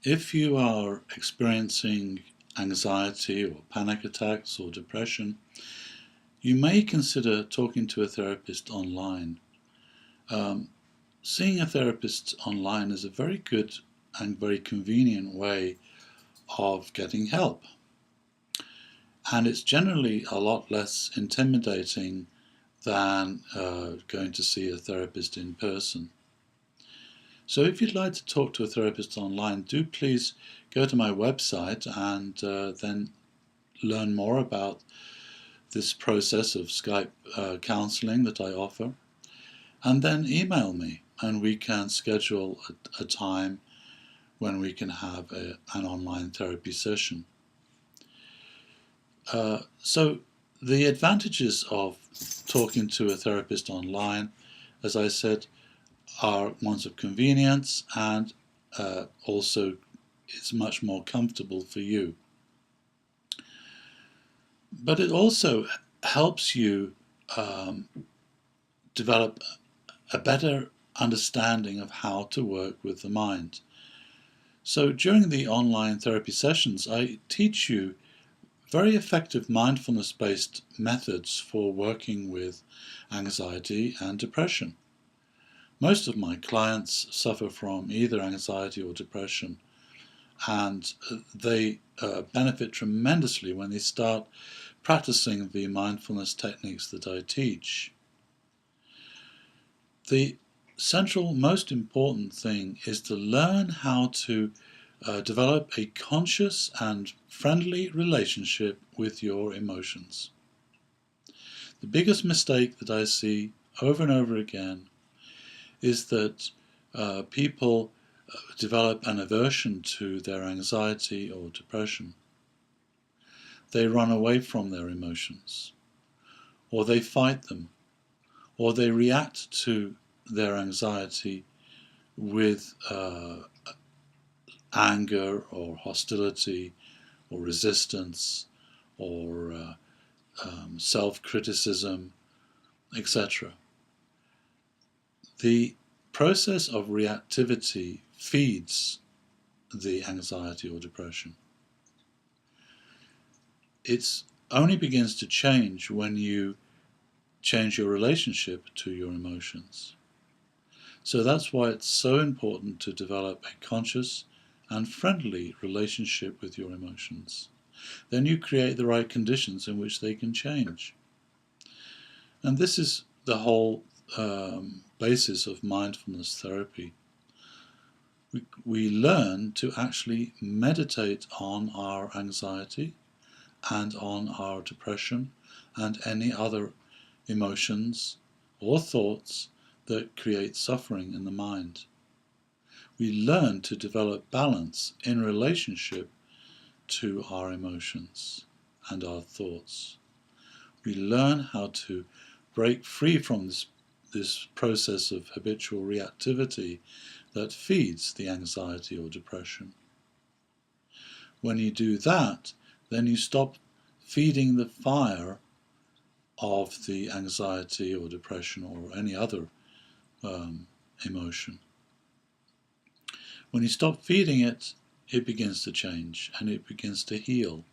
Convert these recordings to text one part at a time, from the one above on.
If you are experiencing anxiety or panic attacks or depression, you may consider talking to a therapist online. Seeing a therapist online is a very good and very convenient way of getting help. And it's generally a lot less intimidating than going to see a therapist in person. So if you'd like to talk to a therapist online, do please go to my website and then learn more about this process of Skype counseling that I offer, and then email me and we can schedule a time when we can have an online therapy session. So the advantages of talking to a therapist online, as I said, are ones of convenience, and also it's much more comfortable for you. But it also helps you develop a better understanding of how to work with the mind. So during the online therapy sessions, I teach you very effective mindfulness-based methods for working with anxiety and depression. Most of my clients suffer from either anxiety or depression, and they benefit tremendously when they start practicing the mindfulness techniques that I teach. The central, most important thing is to learn how to develop a conscious and friendly relationship with your emotions. The biggest mistake that I see over and over again is that people develop an aversion to their anxiety or depression. They run away from their emotions, or they fight them, or they react to their anxiety with anger or hostility or resistance or self-criticism, etc. The process of reactivity feeds the anxiety or depression. It only begins to change when you change your relationship to your emotions. So that's why it's so important to develop a conscious and friendly relationship with your emotions. Then you create the right conditions in which they can change. And this is the whole basis of mindfulness therapy. We learn to actually meditate on our anxiety and on our depression and any other emotions or thoughts that create suffering in the mind. We learn to develop balance in relationship to our emotions and our thoughts. We learn how to break free from this process of habitual reactivity that feeds the anxiety or depression. When you do that, then you stop feeding the fire of the anxiety or depression or any other emotion. When you stop feeding it, it begins to change and it begins to heal.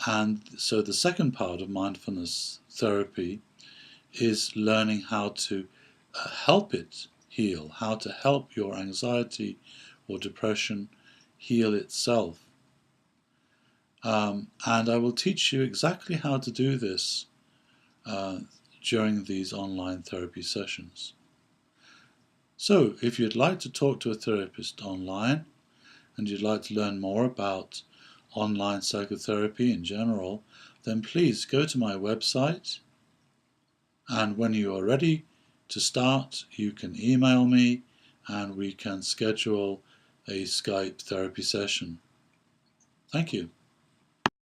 And so the second part of mindfulness therapy is learning how to help it heal, how to help your anxiety or depression heal itself. And I will teach you exactly how to do this during these online therapy sessions. So, if you'd like to talk to a therapist online and you'd like to learn more about online psychotherapy in general, then please go to my website, and when you are ready to start, you can email me and we can schedule a Skype therapy session. Thank you.